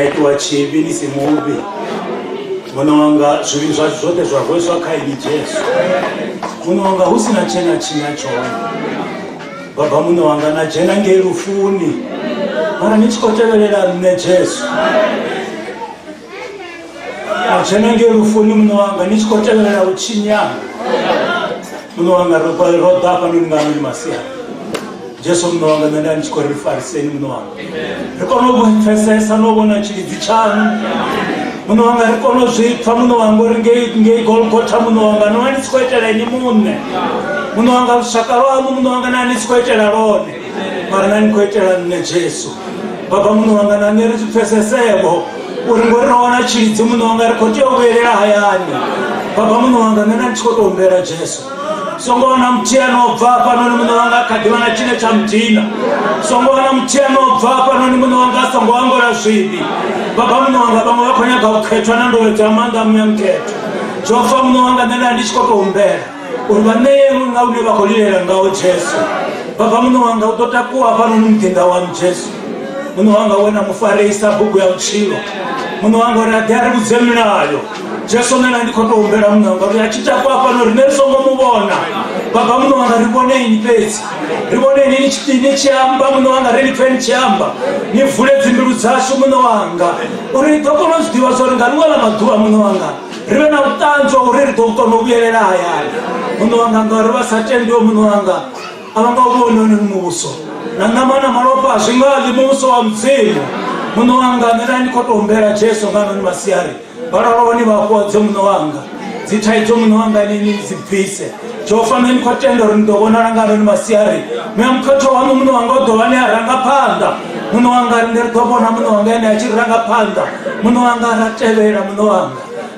aitwa chivi nisi muvi. Muno wanga zvivi zvacho zvote zvarweswa kaini Jesu. Muno wanga usina chena chinacho. Baba muno wanga nachena ngerufuni. Mara nichikoteverera mune Jesu. Nachena ngerufuni muno wanga nichikoteverera uchinyanga. Muno wanga roda panungano masia. Jesu muno wanga nenda nichikorifariseni muno wanga. Rikono bufesesa nobona chidzi chanu. Muno wanga rikono zvipfa muno wanga ringe Golgotha muno wanga nowani tikoitera ni munne. Muno wanga rushaka rwamu muno wanga nani tikoitera rone. Mara nani koitera ne Jesu. Baba muno wanga nani rizipfesesebo. Uringorona chidzi muno wanga rikotoverera hayani. Baba muno wanga nani tikotombera Jesu. Songona mtiano obva pano ni muno wanga kadimana chine cha mtina. Songona mtiano obva pano ni muno wanga songo wangu la zvivi. Baba muno wanga bamwe bakonyaga ukhetwa nandole jamanda mnyamketo. Jofa muno wanga nenda ndichikotombera. Urbaneye muno ngune bakolilera ngawo Jesu. Baba muno wanga utotakuwa pano ni mtinda wa Jesu. Muno wanga wena mufarisa bugu ya uchilo. Muno wanga radari kuzeminayo. Jesu nena ndikotombera muno wanga yachitakuwa pano rinesongo mubona. Baba muno wanga ribone inipezi. Ribone ni chiamba muno wanga relipeni chiamba. Nivule dzimbiru dzashu muno wanga. Uri tokono zdiwa zoringa nwala madhuwa muno wanga. Rive na utanzo uri tokono uyerera hayani. Muno wanga ngariva satendio muno wanga. Avanga ubono ni muso. Nanamana maropa zvingali muso wa mzimu. Muno wanga nena ndikotombera Jesu ngano ni masiyari. Bararoni vakodze muno wanga. Dzitaito muno wanga nini zipise. Jofa meni kwatendo rindobona rangano ni masiyari. Memkoto wangu muno wanga odovani aranga panda. Muno wanga ndirtobona muno wanga ene achiranga panda. Muno wanga ratevera muno wanga.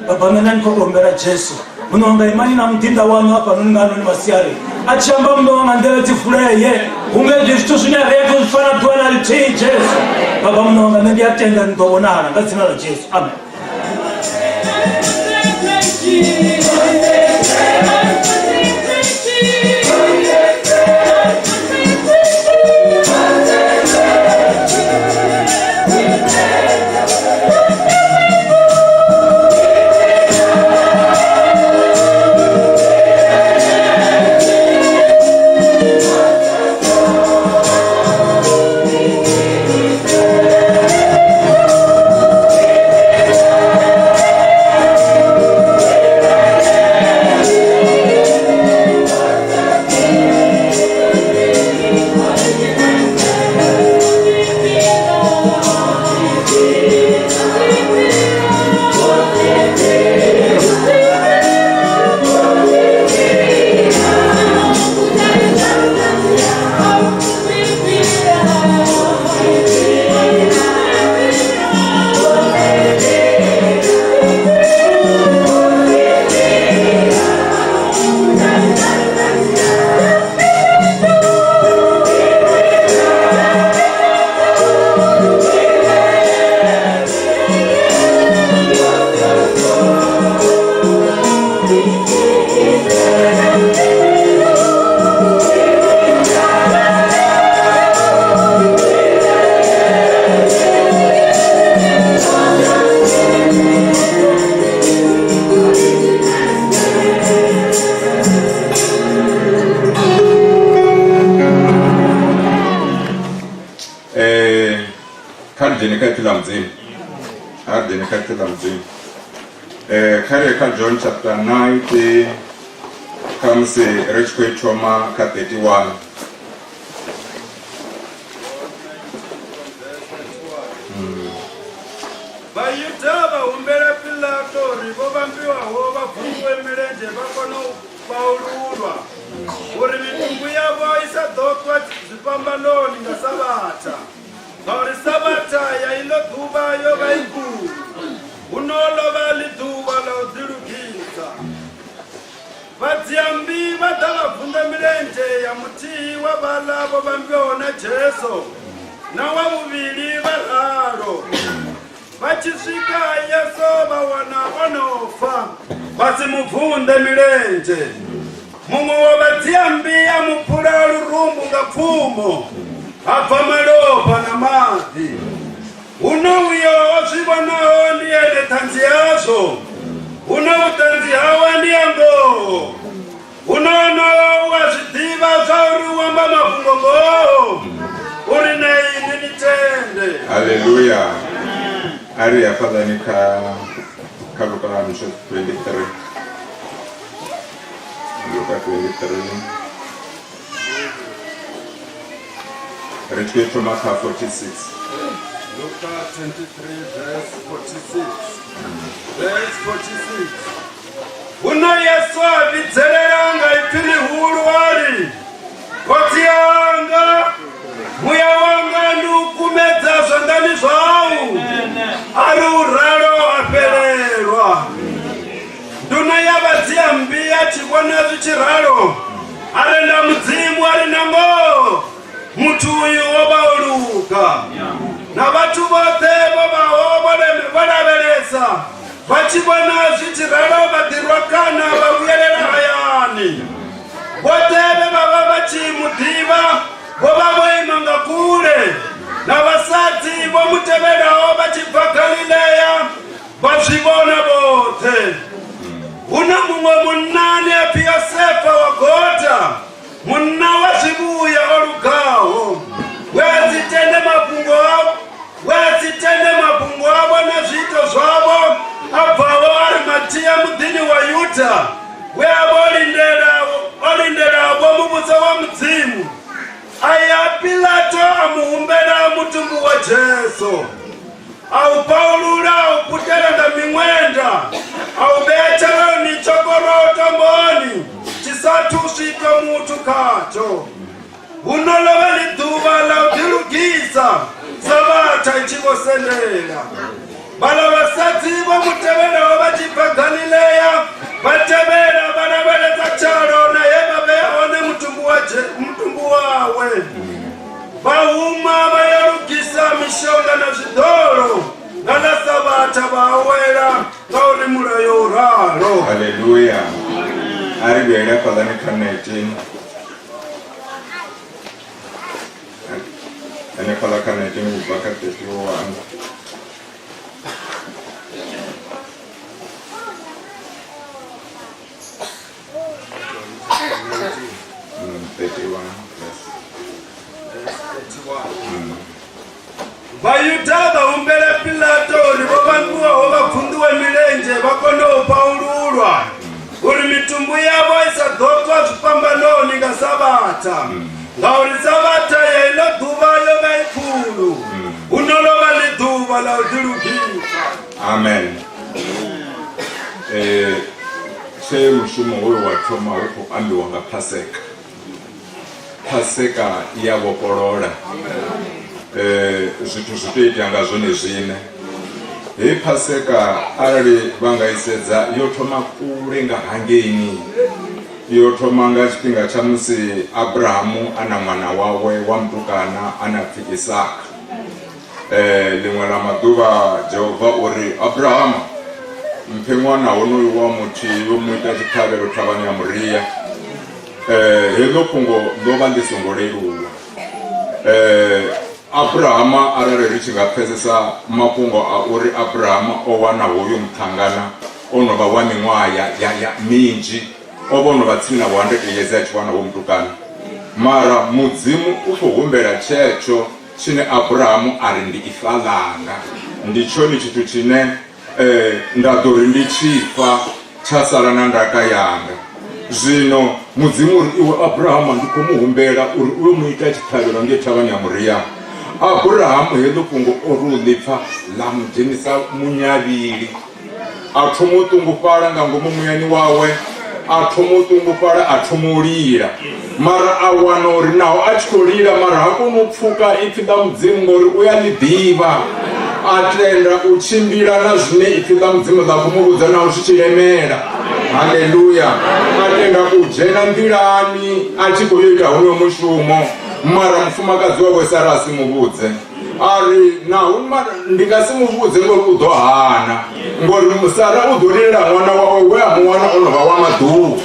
Baba mena ndikotombera Jesu. Muno wanga imani na mtinda wangu hapa ngano ni masiyari. Achamba muno wanga ndele tifureye. Unge dishtu zine refu zifana tuwana liti Jesu. Baba muno wanga nendi atenda ndobona aranga zina la Jesu. Amen. John chapter 9 comes rich trauma 31. Bayutaba umbere Pilato ribobambiwa woba kuwe mirenje bakono baululwa. Uri mitungu yabo isadokwa zipambanoni na sabata. Uri sabata ya ilo tuba yo baiku. Unolo bali tuba la udirukisa. Vatiambi vatava vunda mirenje ya muti wa bala bobambiwa na Jesu. Na wavuvili valaro. Vachisvika Yesu vawana vanofa vasimuvhunde mirenje. Mumwe wavatiambi amupfura lurumbu nga pfumo abva malopa na madhi. Uyo ozvibonawo ndiye tanzi yazvo. Utanzi hawa ndiyango. Unono wazvidiva zvauri wamba mafungombo. Uri naini nitende. Hallelujah. Ari yafadhanika kaluka msho 23. Luka 23. Retweet from Mark 46. Luka 23 verse 46. Verse 46. Uno Yesu abitsereranga ipini huru ari. Koti yanga. Muya wanga ndukumedza zvandani zvau. Ari uraro apererwa. Nduna yavadziya mbiya chikona zvichiraro. Arenda mudzimu ari nango. Mutu uyu wobauluka. Na vatu vote vodaveresa. Vachibona zvichiraro vadirwa kana vavuyerera hayani. Vote vava vachimudiva. Vova voimanga kure. Na vasati vomuteverawo vachibva Galileya. Vazvibona vote. Una mumwe munani api Yosefa wagota. Muna wazvibuya orugawo. Wezitende mapungo avo nezvito zvavo. Abvawo Arimatia mudhini waYuda. Weavo olindera mumutsa wa mudzimu. Aya Pilato amuhumbera mutumbu wa Jesu. Aupaulula auputeranga mimwenda. Aubetera ni chokoroto mboni. Chisatu svika mutu kacho. Unolova liduva la udirugisa. Sabata ichivosendera. Bala vasati vomutevera wavachibva Galileya. Vatevera vanaveleza charo na yeva veone mutumbu wawe. Vahuma vayarugisa mishonga na zvidoro. Nana sabata vawera kauri murayo uraro. Hallelujah. Ari bera padhanika 19. Ane padhaka 19 ubaka 31. Vayuda vaumbere Pilato rivovanguwa vabvunduwe milenje vakondopaululwa. Uri mitumbu yavo isadhotwa zvipambanoni ngasabata. Ngauri sabata yailo dhuva yova ikulu. Unolova lidhuva laudirugisa. Amen. Se mushumo uyu wathoma uko ambiwa nga Paseka. Paseka iyavokolola. Zwithu zvitoita nga zwone zvine. Hei Paseka arali vangaisedza yothoma kule nga hangeni. Yothoma nga tshifhinga tsha musi Abrahamu ana mwana wawe wa mutukana anapfi Isaka. Limwe la maḓuvha Jehova uri Abrahama mphe ṅwana honoyu wa muthihi yo muita tshikhavhelo thavhani ya Moriya. Heḽo fhungo ḽo vha ḽi songo leluwa. Abrahama arali ri tshi nga pfesesa mafhungo a uri Abrahama o wana hoyo muṱangana ono vha wa miṅwaha ya minzhi, o vha ono vha tsini na 100 years a tshi wana wo mutukana. Mara mudzimu u khou humbela tshetsho tshine Abrahamu ari ndi ifa ḽanga, ndi tshone tshithu tshine nda ḓo ri ndi tshifa tsha sala na ndaka yanga. Zwino mudzimu uri iwe Abrahama ndi khou muhumbela uri uyo muita tshikhavhelo ngei thavhani ya Moriya. Abrahamu heḽo fhungo o ri u ḽipfa ḽa mudzhenisa munyavhili. A thoma u ṱungufhala nga ngomu muyani wawe, a thoma u ṱungufhala, a thoma u lila. Mara a wana uri naho a tshi khou lila mara ha koni u pfuka ipfi ḽa mudzimu ngori u ya ḽi ḓivha. A tenda u tshimbila na zwine ipfi ḽa mudzimu ḽa khou muvhudza naho zwi tshi lemela. Haleluya. A tenda u dzhena nḓilani a tshi khou yo ita honoyo mushumo. Mara mufumakadzi wawe Sara asi muvhudze. Ari naho ndi nga si muvhudze ngori u ḓo hana. Ngori Sara u ḓo lilela ṅwana wawe we a mu wana ono vha wa maḓuvha,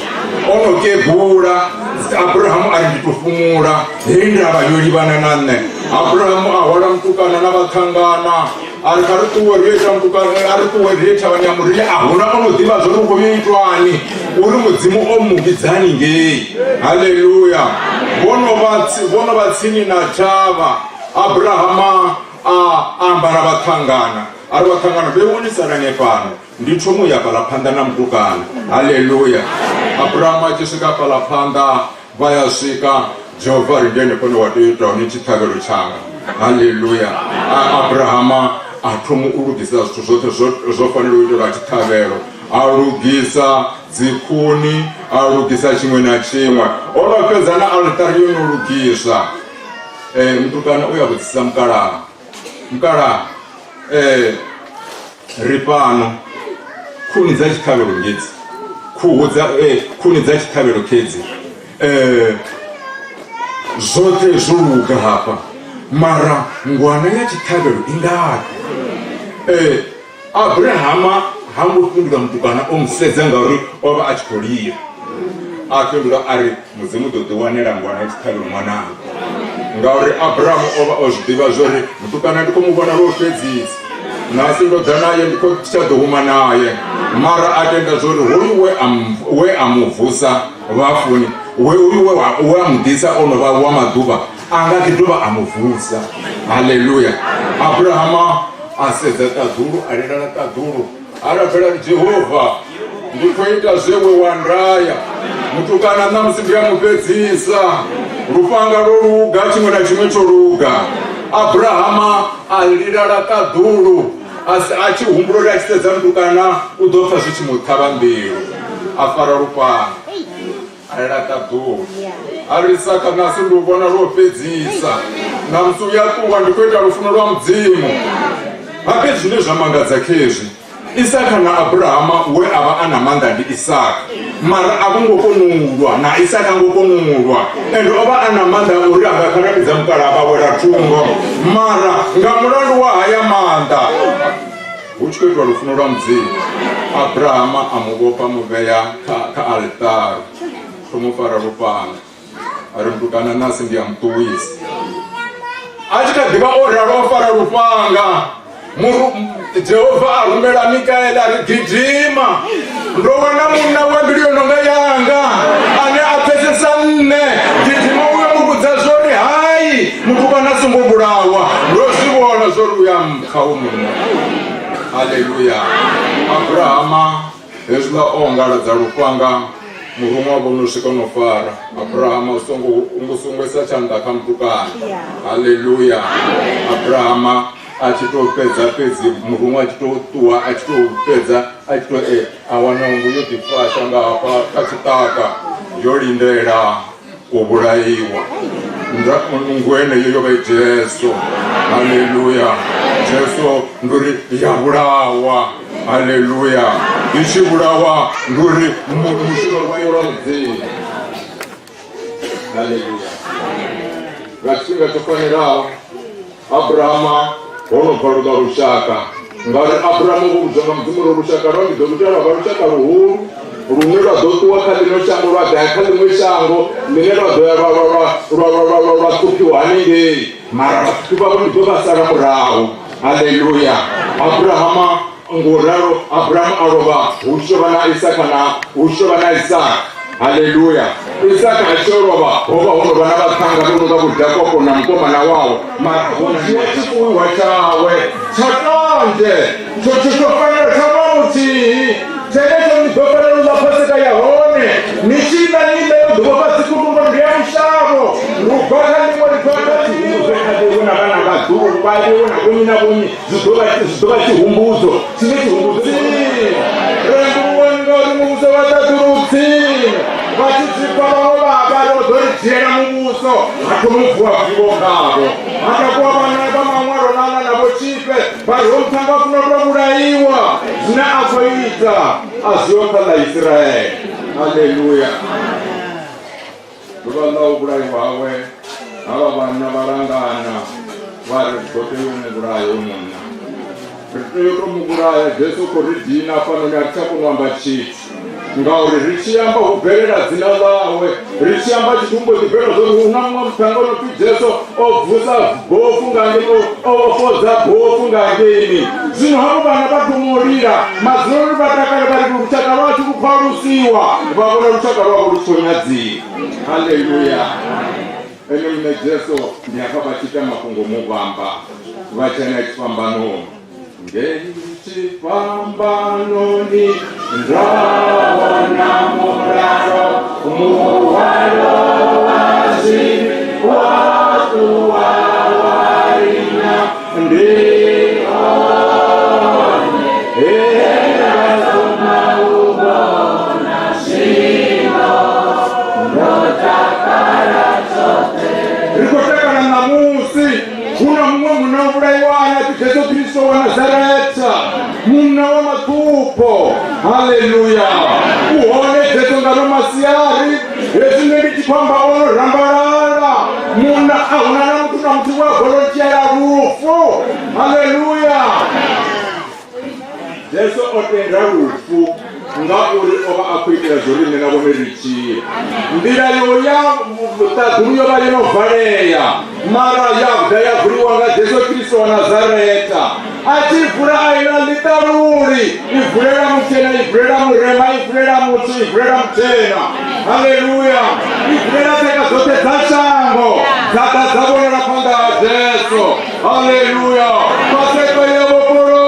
ono kegula. Abrahamu ari ndi to fumula. Hei ndavha yo livhana na nṋe. Abrahamu ahola mtukana n'abatangana ari kuwereta mtukana ari kuwereta abanyamurire ahona unodiba zori kubitwani uri mudzimu omugidzani ngei. Haleluya. Bono batsini na chava Abrahama ambara batangana ari batangana bewonisana nepano ndicho muya palapanda na mtukana. Haleluya. Abrahama achisvika palapanda vayasvika Jehovha ringene kono watoita nechitaviro changa. Haleluya. Abrahama atomuurugisa zvithu zvote zvofanira kuita chitaviro, arugisa dzikuni, arugisa chimwe na chimwe, onopedza na altari yonorugisa. Mutukana uya kudzisa mukara ripano kuni dzachitaviro ngedzi kuhudza kuni dzachitaviro kedzi zote zvuruga hapa mara ngwana yachitaviro indaki. Abrahama hangopindura mutukana omusedza ngauri ova achikolira apindura ari mudzimu dodiwanira ngwana yachitaviro mwanangu ngauri Abrahamu ova ozvidiva zvori mutukana ndikomuvona ropedzisa nhasi ndodza naye ndiko tichadohuma naye mara atenda zvori huyu we amuvhusa vafuni uyu wamudisa onova wamadhuva angatidova amuvhusa. Haleluya. Abrahama asedza tadhuru arerana tadhuru arabvera Jehovha ndikoita zvewe wandaya mutukana namusi ndiyamupedzisa rupanga roruga chimwe na chimwe choruga. Abrahama alirara tadhuru asi achihumbura achisedza mutukana udofa zvichimutava mberi afara rupanga arata dhuru arisaka nasi ndovona ropedzisa namusi uyatuwa ndikoita rufuno rwamudzimu. Hape zvine zvamangadza kezvi Isaka na Abrahama we ava ana manda ndi Isaka mara akungokonurwa na Isaka ngokonurwa endo ava ana manda uri akakanabidza mukara abawera tungo mara ngamulandu wa haya manda uchikoitwa rufuno rwamudzimu. Abrahama amuvopa muveya ka altar tomufara rupanga ari mutukana nasi ndiyamutuwisi achikadiva orara ofara rupanga Jehovha arumela Mikaeli ari gijima ndowona munna wembiri nonga yanga ane apesesa nne gijima uye mukudza zvori hai mutukana singobulawa ndozvivona zvori uya mukaumunna. Haleluya. Abrahama hezvila ongaladza rupanga murumwa vonosvika unofara. Abrahama ungosongwesa chandaka mutukana. Haleluya. Abrahama achitopedza pedzi murumwa achitotuwa achitopedza achito awana nguyodifasha ngapa kachitaka yolindera kubulayiwa ngwene yoyo Jesu. Haleluya. Jesu nduri yabulawa. Haleluya. Ichibulawa nduri mushiro wayoramzi. Haleluya. Vachisinga tofanirawo Abrahama onobvaruka rushaka ngari Abrahamu kuzvanga mudzimu rorushaka rwangidokutara varushaka ruhuru rumwe rwadotuwa kandi noshango rwadhaya kandi mweshango mine rwatukiwa haningei mara vatukiwa kundidovasara murahu. Haleluya. Abrahama ngoraro Abrahamu arova ushova na Isaka na ushova na Isaka. Haleluya. Isaka achorova hova unova navatanga donoda kudhakoko na mukomana wawo marahona ndiwachifuiwa chawe chakanje chochitofanira chamamutii chenecho midofanira uvapaseka yahone michina ninde udhuvapasikurumba ndiyamushavo rugwaka nimwe ripakati uvekadevona vana vadhuru vaiona voni navoni zvidova chihumbudzo chine chihumbudzo renguruwengori muvuso vatadurutsi vachidzipa vavo vava rodorichera muvuso atomuvhuwa vivo kavo akakuwa vana vamamwaronana navo chipe varomutanga kunoda kurayiwa zvina azoita azioka naIsraeri. Haleluya. ndovanawo kurayiwawe ava vana varangana vari doteyomugurayo munna ritoyotomukuraya Jesu koridhina panoni atichakunwamba chiti ngauri richiyamba kubvelela dzina lawe richiyamba chitumbo chibvelo zoti unamwa mutangano kuti Jesu obvusa bofu ngangeni ofodza bofu ngangeni zvino hapo vana vatomorira mazino ri vatakale vari ruchaka rwacho kuparusiwa vakona ruchaka rwavo ruchonyadzira. Haleluya. Ene mune Jesu ndiyakabachita mafungo muvamba vachana chipambano ngechipambanoni ndaona muraro muhwaro wazhinji watu wawarina ndione erazomauona shino ndotakara chote rikotakana namusi kuna mumwe munauraiwana Jesu Kristo wa Nazareta muna wa matupo. Haleluya. Uone Jesu ngano masiari Yesu nedi chipamba ono rambarara muna aunana mtu na mtu wa volontia ya rufu. Haleluya. Jesu otenda rufu nga uri oba akwitira zori nena bomerichi ndira yoya mutaduriyo bali no valeya mara yabda yavuriwa nga Jesu Kristo wa Nazareta achivura aina litaruri ivurera mutena ivurera murema ivurera mutu ivurera mutena. Haleluya. Ivurera teka zote zashango zakazabonera panga Jesu. Haleluya. Paseko yeboporora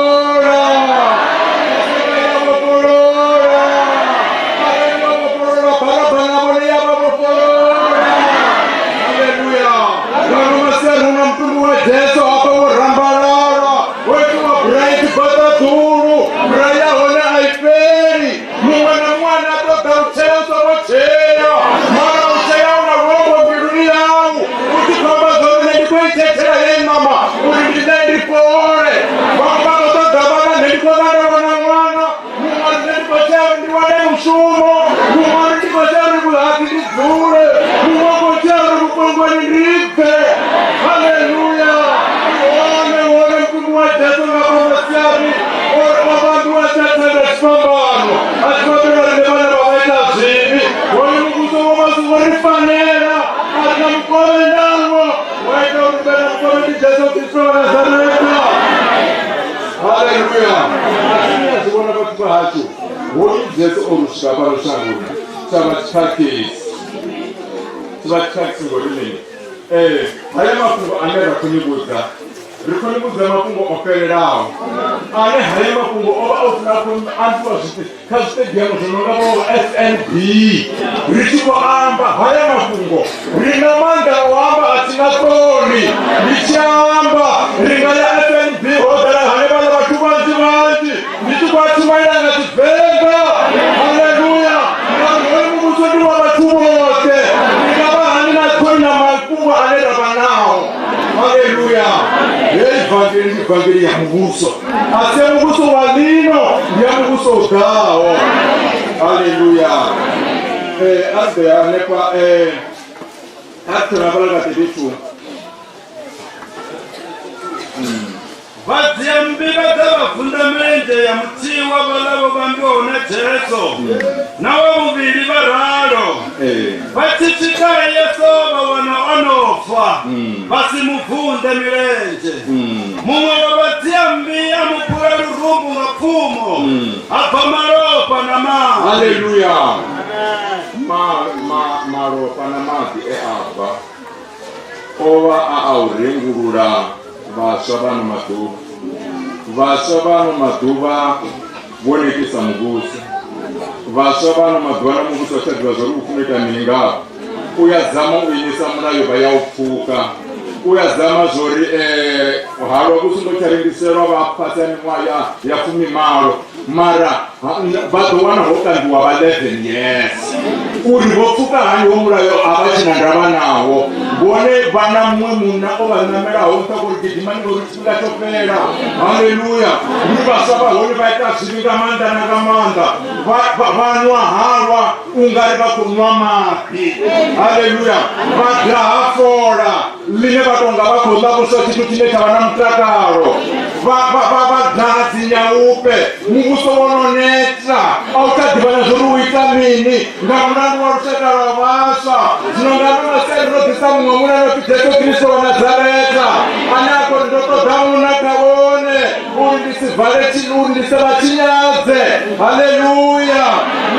Jesu hapa urambarara wetu wa bright bataturu braya hona aiferi mwana toka ucheo wachea mara uchea una robo biruni yao utikamba zote ndiko itetera ye mama ulindida ndipore bamba toka baba ndiko dara mwana mwana ndiko chao ndiwale mshumo mwana ndiko chao ndibulati ndizure mwana chao ndibongo ndiripe. Haleluya. Jesu nga bomasiari abantu bachatanda chipambano achipambano nebana bavaita zvivi woni mukuso wamazuva rifanera atina mukove navo waita uribena mukove ndi Jesu Kristo wa Nazareta. Haleluya. Asinazivona pachipa hacho woni Jesu orusvika parushangura chava chipakisi ngorimini haya mafungo anera kunyibudza rikonimudza mafungo opererawo ane haya mafungo oba ofunaaantuwa zvite kazvitediamo zvinongavao SNB richikoamba haya mafungo rina manda wamba atina toni richiamba ringaya SNB hodara hane vana vatu vanji vanji ndichikwatumairanga chivenga. Haleluya. Vanhoimumusondi wa vatu vote ringava hanina toni na mafungo anerava nawo. Haleluya. Evangeli ya muguso ase muguso walino ya muguso gao. Haleluya. Ase anekwa atrabala katibitu vadziambira dzavafundamente ya mutiwa valavo vambiona Jesu navo muviri vararo vachitika Yesu vavona onofa vasimubvunze milenje mumwe wavadziambi amukura rurumbu mapfumo abva maropa namazvi. Haleluya. Maropa namazvi eabva ova aurengurura vasva vano maduva vonekesa muguso vasva vano maduva namuguso vachadziva zvori kufuneta minga uyazama uinisa murayo vayaupfuka uyazama zvori halo kusungocharengeserwa vapatani mwaya yafumi maro mara vadowana hokandiwa va 11 years uri vopfuka hani womurayo avachina ndava nawo vone vana mumwe muna ovanamerawo mutakurigidhimaningorichingatopera. Haleluya. Rivasva vahoni vaita zvivinga manda nakamanda vanwa hawa ungari vakunwa mapi. Haleluya. Vadhaha fora line vatonga vakonda kusva chitu chineta vana mutakaro vadhazi nyaupe mubuso wononetsa autadhibana zvoruita mini ngamunani warushaka rwavasva dzinongana masainodhisa mumwe munanopi jesu kristu wanazareta anako ndotodhamunakaone uri ndisivharetini uri ndisevachinyaze haleluya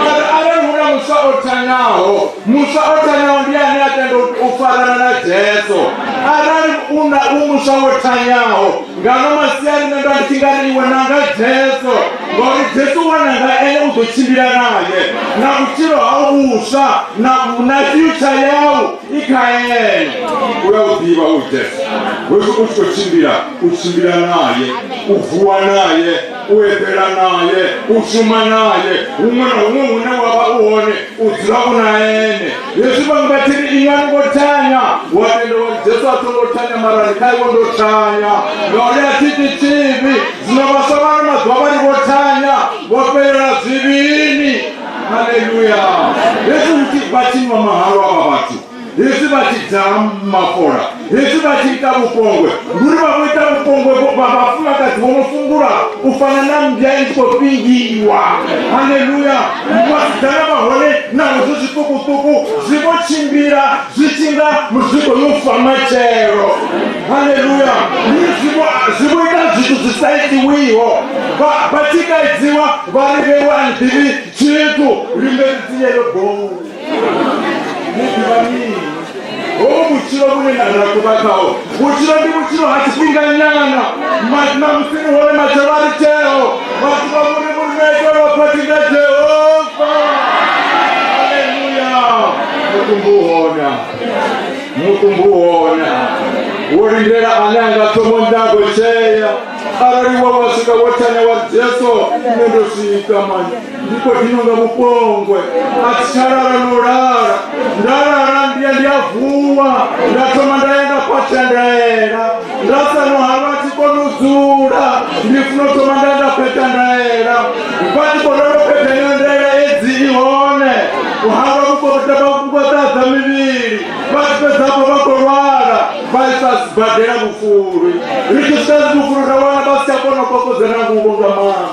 mari arehuna musa otanyaho musa otanyaho ndiani atenda ufarana najesu arari una umusa otanyaho ngano masiyani nendo anditingariwe nanga jesu ngori jesu wananga ene uzochimbira naye nakuchiro hausha na future yao ikaene uyaudiva ujesu uchimbira naye uvuwa naye uepera naye ushuma naye umwe naumwe une wava uone udzira kunaene yesu vanguvatiri inyani ngotanya watende wati jesu atongotanya maranikai wondotanya ngauri atiti chivi zinovasa vana mazuva vari votanya voperera zvivini haleluya yesu kuti vachinwa maharo ava vatu yesu vachidzara mafora yesu vachiita mupongwe nduri vakuita mupongwe vafumakazi vomufungura ufanana mjaitopingiwa haleluya vachidzara mahone nazvo zvitukutuku zvivochimbira zvichinga muzvigoyofa machero haleluya zvivoita zvinhu zvisaitiwiwo vatikaidziwa vari vewandivi chitu rimberidziyelobhou nidivamini muchiro kunenhara kuvakawo muchiro ndi muchiro hachipinganyana mamusini hone machavari cheo vatuva muri murunaitoro patinga jehova haleluya mukumbuhona urindera ane angatomondagocheya arariwa wasvika wotanya wa jesu inondosvika mani ndiko ndinonga mupongwe aticharara norara ndarara ndiyavuwa ndatoma ndaenda kwatandaera ndasanohava tikonudzura ndifunotoma ndaenda kwetandaera kwatikonoropeta nondaera edziihone kuhava kukotadza miviri vatipedzapo vakorwara vaisazibhadhera mufuri richisikazi mufuri rawana basichakona kwakozera nguvonga mwana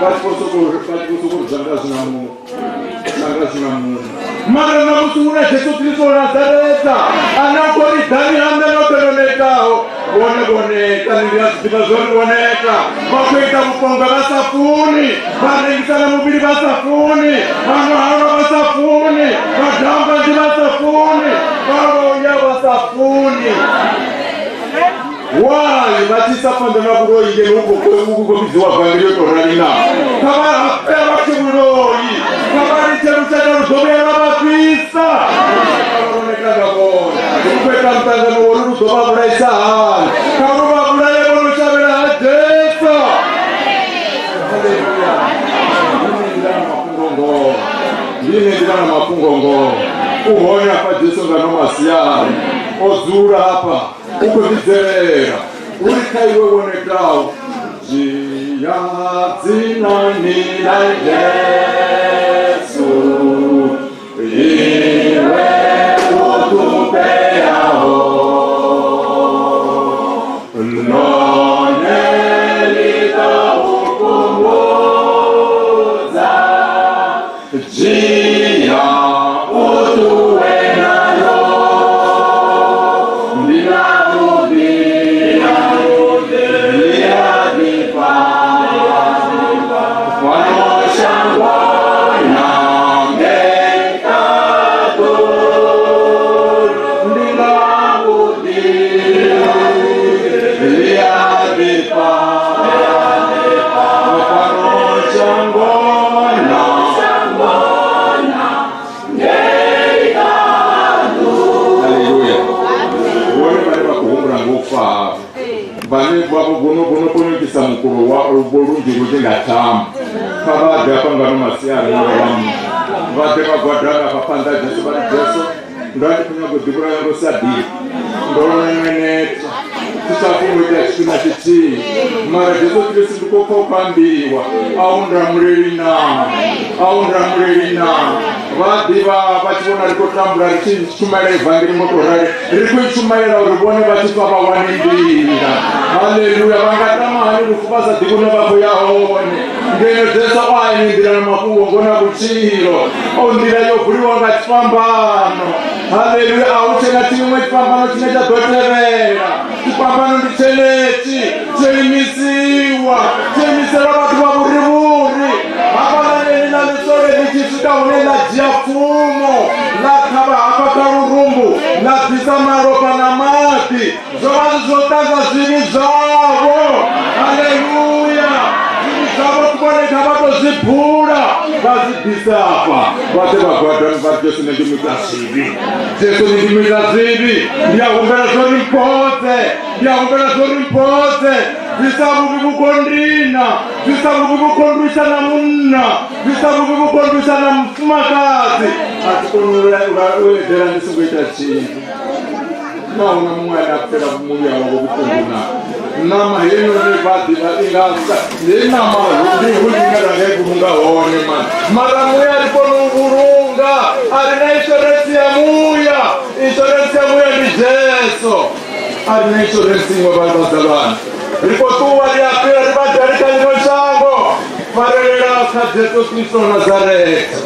vatikosokurzanga zvina munhu mara namusi una jesu kristu wanazareta anakoridhani hamdanokendonekawo voneka nindiyazvitika zvonioneka vakuita muponga vasafuni vanengisana muviri vasafuni vanohava vasafuni vadhamba ndi vasafuni vavouya vasafuni wai vatisafambana kuroyike nokukomidziwa vhangeri yotorarina kavapea vatimuroyi kavariteruchata ruzovera vapisa varonekagavona kukweta mutangano wori ruzovavuraisa hana karuvavuraye vonoshavera hajesu ndinendirana mapungongo uhonya pajesu nganomasiyani odzura apa ukwemidzerera uri kaiwe wonekawo jiya dzinanira jesu iwe utupeyaho nonelika ukumbuza jiya utuwenayo gunokisa mukuru worunji rutingatama kavadya pangano masiyani navamu vade vagwadhanga papanda jesu vari jesu ndati kunyagodhikura yangu sadii ndoneneta tichafungoita chipina chitii mara jesu kristu ndikokokambiwa aundramureri namo vadiva vachivona rikotambura richichumaira evhangeri motorari rikuichumaira uri vone vachifamba wanindira. Haleluya. Vangatama hani kufubasa dikune vavo yaone ngeno dzesa kwainindira namafungo ngona kuchiro ondira yovhuriwa ngachipambano. Haleluya. Auchena chimwe chipambano chine chadoterera. Chipambano ndicheneti cheimisiwa cheimisera vatu vavurivuri havananeninanesore nichisvika une lajiya pfumo lakava hapa karurumbu labvisa maropa namati zvova zvizotadza zvivi zvavo. Haleluya. Zvivi zvavo kuoneka vatozvibhura vazibvisa apa vate vagwadani vari jesu nendimita zvivi jesu nendimita zvivi ndiyahumbera zvorimpodze ndiyahumbera zvorimpodze zvisavuvi kukondina zvisavuvi kukondwisa namunna zvisavuvi kukondwisa namufumakadzi atikonuwedzera ndisingoita chinhu nauna mumwana kupera kumuvya wavo kukondina nama heno nevadhiva ingasa nenama ndihudingarangaikumunga hone mani mara muya ariponuvurunga arina insurance yamuya insurance yamuya ndi jesu arina insurance imwe vanovaza vanhu rikotuwa riapira rivadarika ino shango marerera ka jesu kristu nazareti